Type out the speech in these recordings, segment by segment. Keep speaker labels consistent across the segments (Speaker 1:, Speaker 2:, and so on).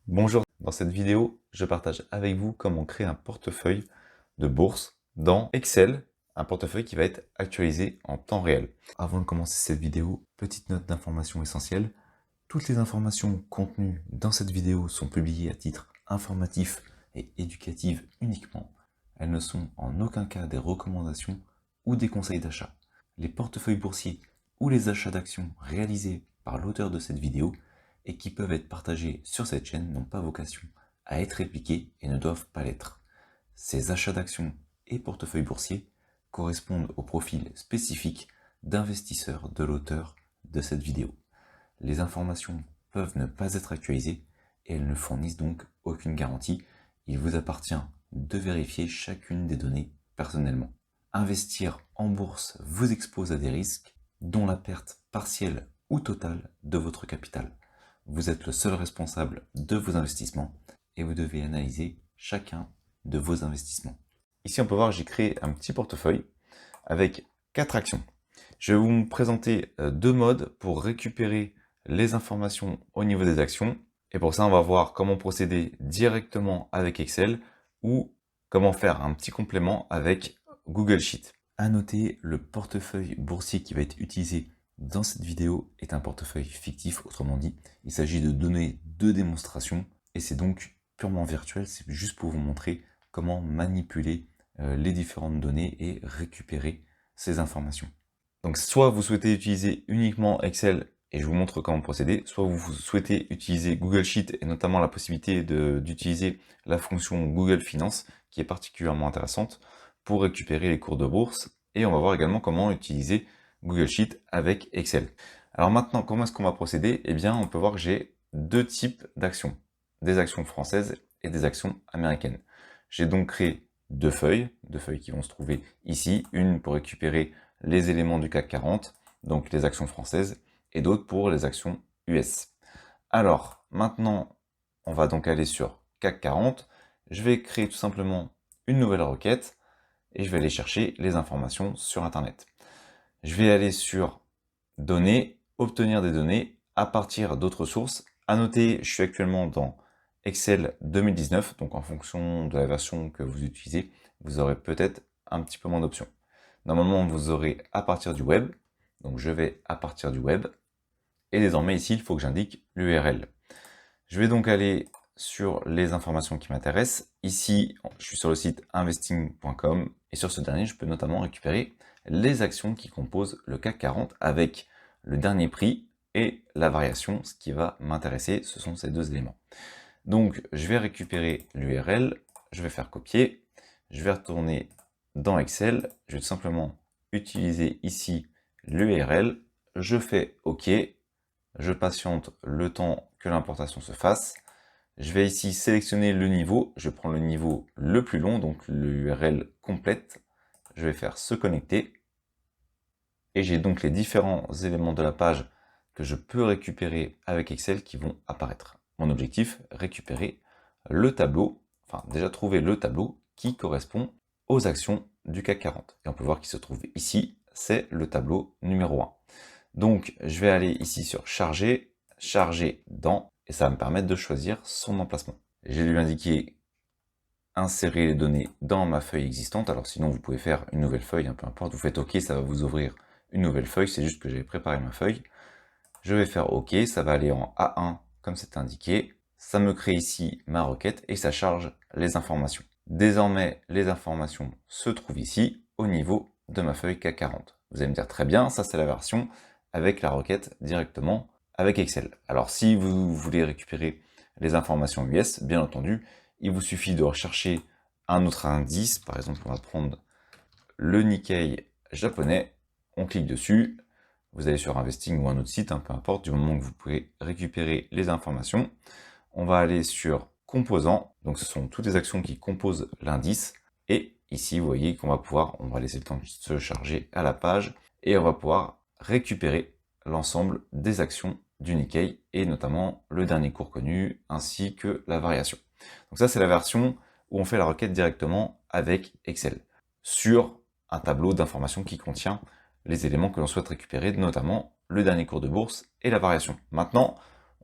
Speaker 1: Bonjour, dans cette vidéo, je partage avec vous comment créer un portefeuille de bourse dans Excel, un portefeuille qui va être actualisé en temps réel. Avant de commencer cette vidéo, petite note d'information essentielle. Toutes les informations contenues dans cette vidéo sont publiées à titre informatif et éducatif uniquement. Elles ne sont en aucun cas des recommandations ou des conseils d'achat. Les portefeuilles boursiers ou les achats d'actions réalisés par l'auteur de cette vidéo et qui peuvent être partagés sur cette chaîne n'ont pas vocation à être répliqués et ne doivent pas l'être. Ces achats d'actions et portefeuilles boursiers correspondent au profil spécifique d'investisseur de l'auteur de cette vidéo. Les informations peuvent ne pas être actualisées et elles ne fournissent donc aucune garantie. Il vous appartient de vérifier chacune des données personnellement. Investir en bourse vous expose à des risques, dont la perte partielle ou totale de votre capital. Vous êtes le seul responsable de vos investissements et vous devez analyser chacun de vos investissements. Ici, on peut voir que j'ai créé un petit portefeuille avec 4 actions. Je vais vous présenter 2 modes pour récupérer les informations au niveau des actions. Et pour ça, on va voir comment procéder directement avec Excel ou comment faire un petit complément avec Google Sheet. À noter, le portefeuille boursier qui va être utilisé dans cette vidéo est un portefeuille fictif, autrement dit, il s'agit de données de démonstration et c'est donc purement virtuel, c'est juste pour vous montrer comment manipuler les différentes données et récupérer ces informations. Donc soit vous souhaitez utiliser uniquement Excel et je vous montre comment procéder, soit vous souhaitez utiliser Google Sheet et notamment la possibilité d'utiliser la fonction Google Finance qui est particulièrement intéressante pour récupérer les cours de bourse et on va voir également comment utiliser Google Sheet avec Excel. Alors maintenant, comment est-ce qu'on va procéder? Eh bien, on peut voir que j'ai 2 types d'actions, des actions françaises et des actions américaines. J'ai donc créé 2 feuilles qui vont se trouver ici, une pour récupérer les éléments du CAC 40, donc les actions françaises, et d'autres pour les actions US. Alors, maintenant, on va donc aller sur CAC 40. Je vais créer tout simplement une nouvelle requête et je vais aller chercher les informations sur Internet. Je vais aller sur Données, obtenir des données à partir d'autres sources. À noter, je suis actuellement dans Excel 2019, donc en fonction de la version que vous utilisez, vous aurez peut-être un petit peu moins d'options. Normalement, vous aurez à partir du web. Donc, je vais à partir du web. Et désormais, ici, il faut que j'indique l'URL. Je vais donc aller sur les informations qui m'intéressent. Ici, je suis sur le site investing.com. Et sur ce dernier, je peux notamment récupérer les actions qui composent le CAC 40 avec le dernier prix et la variation. Ce qui va m'intéresser, ce sont ces 2 éléments. Donc, je vais récupérer l'URL. Je vais faire copier. Je vais retourner dans Excel, je vais tout simplement utiliser ici l'URL, je fais OK, je patiente le temps que l'importation se fasse, je vais ici sélectionner le niveau, je prends le niveau le plus long, donc l'URL complète, je vais faire se connecter, et j'ai donc les différents éléments de la page que je peux récupérer avec Excel qui vont apparaître. Mon objectif, récupérer le tableau, enfin déjà trouver le tableau qui correspond aux actions du CAC 40. Et on peut voir qu'il se trouve ici, c'est le tableau numéro 1. Donc je vais aller ici sur charger, charger dans, et ça va me permettre de choisir son emplacement. Je vais lui indiquer insérer les données dans ma feuille existante. Alors sinon vous pouvez faire une nouvelle feuille, peu importe, vous faites OK, ça va vous ouvrir une nouvelle feuille, c'est juste que j'avais préparé ma feuille. Je vais faire OK, ça va aller en A1 comme c'est indiqué. Ça me crée ici ma requête et ça charge les informations. Désormais, les informations se trouvent ici au niveau de ma feuille CAC 40. Vous allez me dire très bien, ça c'est la version avec la requête directement avec Excel. Alors si vous voulez récupérer les informations US, bien entendu, il vous suffit de rechercher un autre indice. Par exemple, on va prendre le Nikkei japonais. On clique dessus. Vous allez sur Investing ou un autre site, peu importe, du moment que vous pouvez récupérer les informations. On va aller sur Composants. Donc ce sont toutes les actions qui composent l'indice. Et ici, vous voyez qu'on va pouvoir, on va laisser le temps de se charger à la page. Et on va pouvoir récupérer l'ensemble des actions du Nikkei et notamment le dernier cours connu ainsi que la variation. Donc ça c'est la version où on fait la requête directement avec Excel sur un tableau d'informations qui contient les éléments que l'on souhaite récupérer, notamment le dernier cours de bourse et la variation. Maintenant,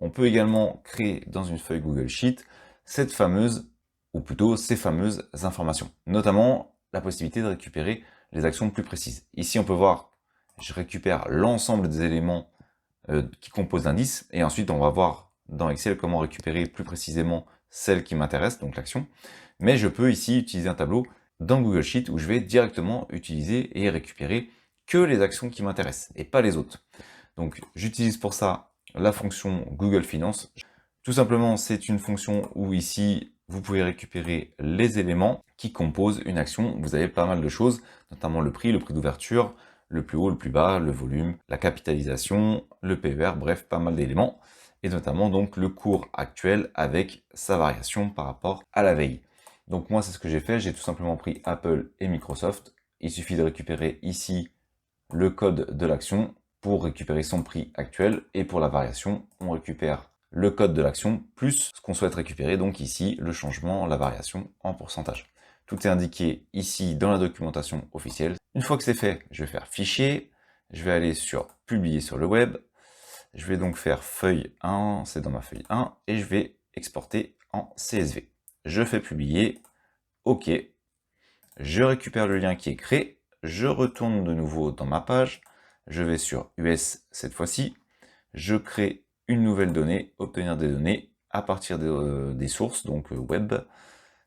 Speaker 1: On peut également créer dans une feuille Google Sheet cette fameuse, ou plutôt ces fameuses informations. Notamment la possibilité de récupérer les actions plus précises. Ici, on peut voir, je récupère l'ensemble des éléments qui composent l'indice, et ensuite on va voir dans Excel comment récupérer plus précisément celle qui m'intéresse, donc l'action. Mais je peux ici utiliser un tableau dans Google Sheet où je vais directement utiliser et récupérer que les actions qui m'intéressent et pas les autres. Donc j'utilise pour ça la fonction Google Finance. Tout simplement, c'est une fonction où ici, vous pouvez récupérer les éléments qui composent une action. Vous avez pas mal de choses, notamment le prix d'ouverture, le plus haut, le plus bas, le volume, la capitalisation, le PER, bref, pas mal d'éléments. Et notamment donc le cours actuel avec sa variation par rapport à la veille. Donc moi, c'est ce que j'ai fait. J'ai tout simplement pris Apple et Microsoft. Il suffit de récupérer ici le code de l'action pour récupérer son prix actuel. Et pour la variation, on récupère le code de l'action plus ce qu'on souhaite récupérer, donc ici le changement, la variation en pourcentage. Tout est indiqué ici dans la documentation officielle. Une fois que c'est fait, je vais faire fichier, je vais aller sur publier sur le web, je vais donc faire feuille 1, c'est dans ma feuille 1, et je vais exporter en CSV. Je fais publier, OK, je récupère le lien qui est créé, je retourne de nouveau dans ma page, je vais sur US cette fois-ci, je crée une nouvelle donnée, obtenir des données à partir des sources, donc web.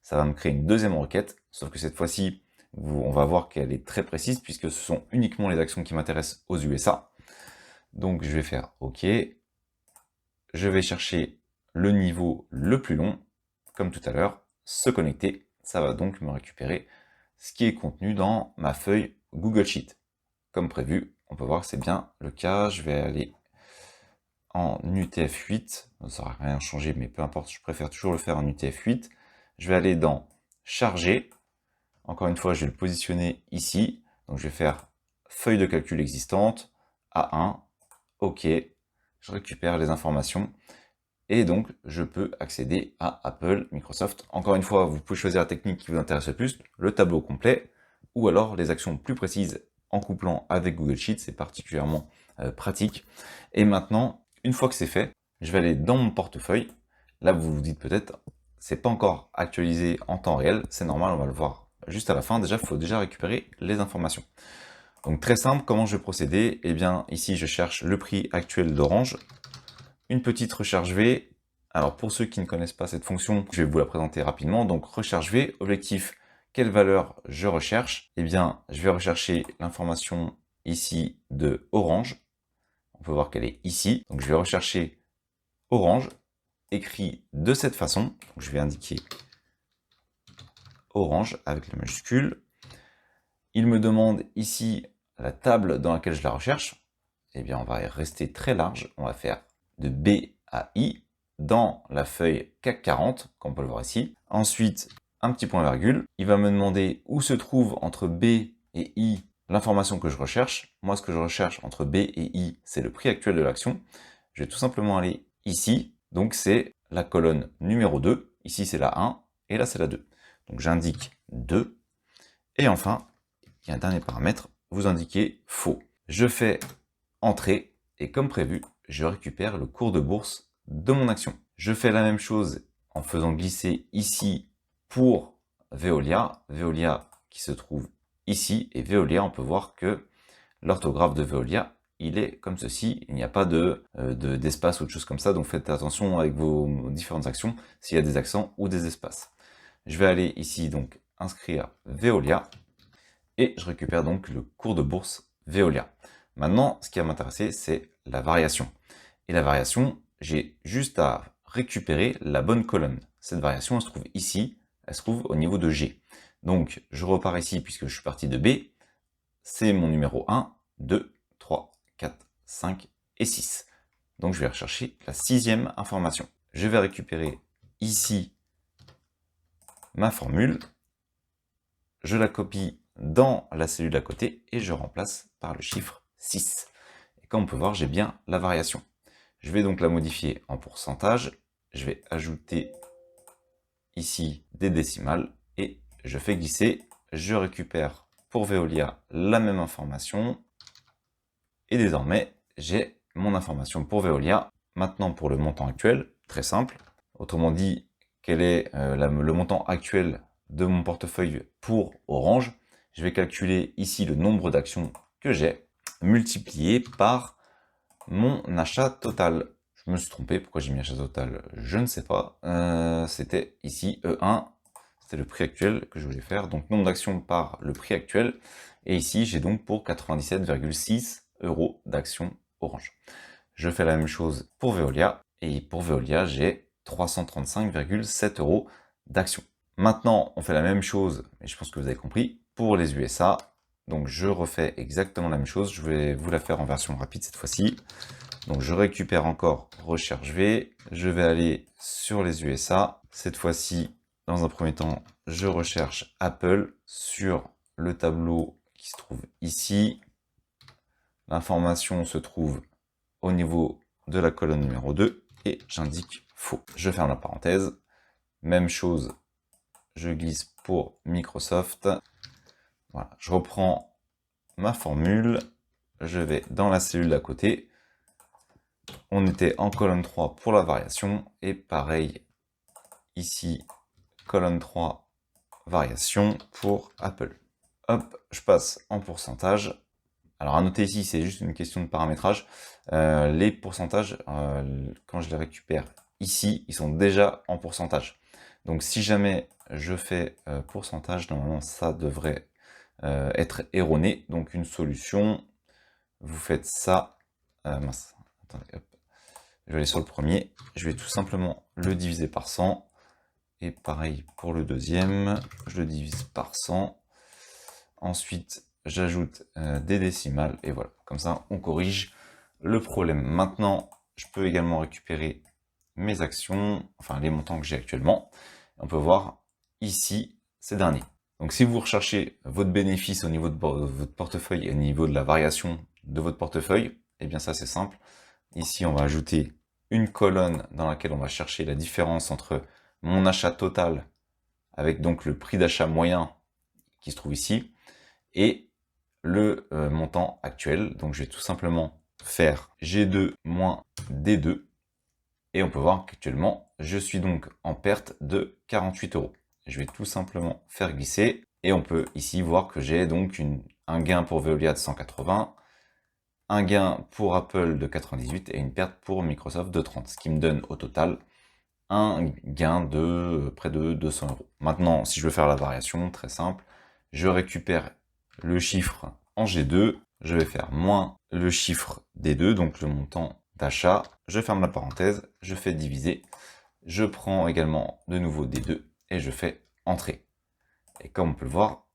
Speaker 1: Ça va me créer une deuxième requête, sauf que cette fois-ci, on va voir qu'elle est très précise puisque ce sont uniquement les actions qui m'intéressent aux USA. Donc je vais faire OK. Je vais chercher le niveau le plus long, comme tout à l'heure, se connecter. Ça va donc me récupérer ce qui est contenu dans ma feuille Google Sheet. Comme prévu, on peut voir que c'est bien le cas. Je vais aller en UTF-8, ça n'aura rien changé, mais peu importe, je préfère toujours le faire en UTF-8. Je vais aller dans charger. Encore une fois, je vais le positionner ici. Donc je vais faire feuille de calcul existante, A1, OK. Je récupère les informations. Et donc, je peux accéder à Apple, Microsoft. Encore une fois, vous pouvez choisir la technique qui vous intéresse le plus, le tableau complet, ou alors les actions plus précises en couplant avec Google Sheet, c'est particulièrement pratique. Et maintenant, une fois que c'est fait, je vais aller dans mon portefeuille. Là, vous vous dites peut-être, c'est pas encore actualisé en temps réel, c'est normal, on va le voir juste à la fin. Déjà, il faut déjà récupérer les informations. Donc très simple, comment je vais procéder? Eh bien, ici, je cherche le prix actuel d'Orange. Une petite recherche V. Alors pour ceux qui ne connaissent pas cette fonction, je vais vous la présenter rapidement. Donc recherche V, objectif, quelle valeur je recherche? Eh bien, je vais rechercher l'information ici de Orange. On peut voir qu'elle est ici. Donc je vais rechercher Orange, écrit de cette façon. Donc, je vais indiquer Orange avec la majuscule. Il me demande ici la table dans laquelle je la recherche. Eh bien, on va rester très large. On va faire de B à I dans la feuille CAC 40, comme on peut le voir ici. Ensuite, un petit point virgule. Il va me demander où se trouve entre B et I l'information que je recherche. Moi, ce que je recherche entre B et I, c'est le prix actuel de l'action. Je vais tout simplement aller ici. Donc, c'est la colonne numéro 2. Ici, c'est la 1 et là, c'est la 2. Donc, j'indique 2. Et enfin, il y a un dernier paramètre. Vous indiquez faux. Je fais entrée et comme prévu, je récupère le cours de bourse de mon action. Je fais la même chose en faisant glisser ici pour Veolia. Veolia qui se trouve ici. Et Veolia, on peut voir que l'orthographe de Veolia, il est comme ceci. Il n'y a pas d'espace ou de choses comme ça. Donc faites attention avec vos différentes actions s'il y a des accents ou des espaces. Je vais aller ici donc inscrire Veolia. Et je récupère donc le cours de bourse Veolia. Maintenant, ce qui va m'intéresser, c'est la variation. Et la variation, j'ai juste à récupérer la bonne colonne. Cette variation, elle se trouve ici, elle se trouve au niveau de G. Donc, je repars ici puisque je suis parti de B. C'est mon numéro 1, 2, 3, 4, 5 et 6. Donc, je vais rechercher la 6e information. Je vais récupérer ici ma formule. Je la copie dans la cellule à côté et je remplace par le chiffre 6. Et comme on peut voir, j'ai bien la variation. Je vais donc la modifier en pourcentage. Je vais ajouter ici des décimales et je fais glisser. Je récupère pour Veolia la même information. Et désormais, j'ai mon information pour Veolia. Maintenant, pour le montant actuel, très simple. Autrement dit, quel est le montant actuel de mon portefeuille pour Orange? Je vais calculer ici le nombre d'actions que j'ai, multiplié par mon achat total. Je me suis trompé, pourquoi j'ai mis achat total? Je ne sais pas. C'était ici E1, c'était le prix actuel que je voulais faire. Donc nombre d'actions par le prix actuel. Et ici, j'ai donc pour 97,6 € d'actions Orange. Je fais la même chose pour Veolia. Et pour Veolia, j'ai 335,7 € d'actions. Maintenant, on fait la même chose, mais je pense que vous avez compris, pour les USA. Donc je refais exactement la même chose. Je vais vous la faire en version rapide cette fois-ci. Donc je récupère encore recherche V. Je vais aller sur les USA. Cette fois-ci, dans un premier temps, je recherche Apple sur le tableau qui se trouve ici. L'information se trouve au niveau de la colonne numéro 2 et j'indique faux. Je ferme la parenthèse. Même chose, je glisse pour Microsoft. Voilà, je reprends ma formule. Je vais dans la cellule d'à côté. On était en colonne 3 pour la variation et pareil ici, colonne 3, variation pour Apple. Hop, je passe en pourcentage. Alors à noter ici, c'est juste une question de paramétrage. Les pourcentages, quand je les récupère ici, ils sont déjà en pourcentage. Donc si jamais je fais pourcentage, normalement ça devrait être erroné. Donc une solution, vous faites ça. Mince, attendez, hop. Je vais aller sur le premier. Je vais tout simplement le diviser par 100. Et pareil pour le deuxième, je le divise par 100. Ensuite, j'ajoute des décimales et voilà. Comme ça, on corrige le problème. Maintenant, je peux également récupérer mes actions, enfin les montants que j'ai actuellement. On peut voir ici ces derniers. Donc si vous recherchez votre bénéfice au niveau de votre portefeuille et au niveau de la variation de votre portefeuille, eh bien ça c'est simple. Ici, on va ajouter une colonne dans laquelle on va chercher la différence entre mon achat total, avec donc le prix d'achat moyen qui se trouve ici, et le montant actuel. Donc je vais tout simplement faire G2 moins D2, et on peut voir qu'actuellement, je suis donc en perte de 48 €. Je vais tout simplement faire glisser, et on peut ici voir que j'ai donc un gain pour Veolia de 180, un gain pour Apple de 98 et une perte pour Microsoft de 30, ce qui me donne au total un gain de près de 200 €. Maintenant, si je veux faire la variation, très simple, je récupère le chiffre en G2, je vais faire moins le chiffre D2, donc le montant d'achat, je ferme la parenthèse, je fais diviser, je prends également de nouveau D2 et je fais entrer. Et comme on peut le voir,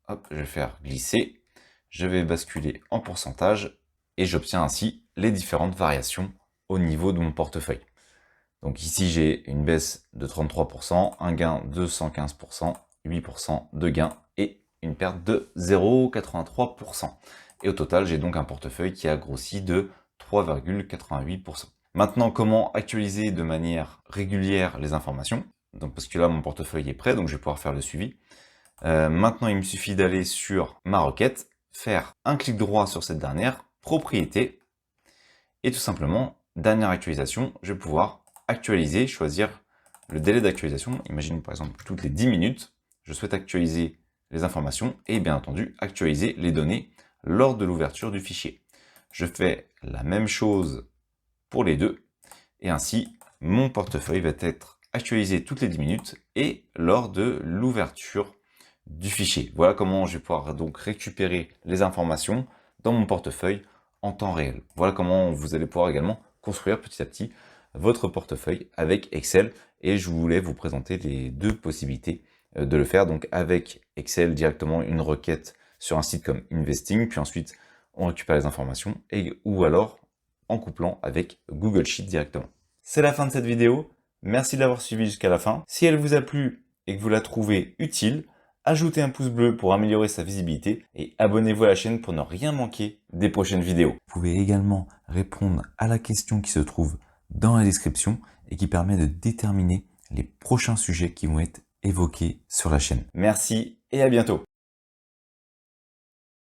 Speaker 1: hop, je vais faire glisser, je vais basculer en pourcentage et j'obtiens ainsi les différentes variations au niveau de mon portefeuille. Donc ici, j'ai une baisse de 33%, un gain de 115%, 8% de gain et une perte de 0,83%. Et au total, j'ai donc un portefeuille qui a grossi de 3,88%. Maintenant, comment actualiser de manière régulière les informations? Donc, parce que là, mon portefeuille est prêt, donc je vais pouvoir faire le suivi. Maintenant, il me suffit d'aller sur ma requête, faire un clic droit sur cette dernière, propriété, et tout simplement, dernière actualisation, je vais pouvoir actualiser, choisir le délai d'actualisation. Imaginons par exemple toutes les 10 minutes, je souhaite actualiser les informations et bien entendu actualiser les données lors de l'ouverture du fichier. Je fais la même chose pour les deux et ainsi mon portefeuille va être actualisé toutes les 10 minutes et lors de l'ouverture du fichier. Voilà comment je vais pouvoir donc récupérer les informations dans mon portefeuille en temps réel. Voilà comment vous allez pouvoir également construire petit à petit votre portefeuille avec Excel. Et je voulais vous présenter les deux possibilités de le faire. Donc avec Excel directement une requête sur un site comme Investing, puis ensuite on récupère les informations, ou alors en couplant avec Google Sheet directement. C'est la fin de cette vidéo. Merci de l'avoir suivi jusqu'à la fin. Si elle vous a plu et que vous la trouvez utile, ajoutez un pouce bleu pour améliorer sa visibilité et abonnez-vous à la chaîne pour ne rien manquer des prochaines vidéos. Vous pouvez également répondre à la question qui se trouve dans la description et qui permet de déterminer les prochains sujets qui vont être évoqués sur la chaîne. Merci et à bientôt.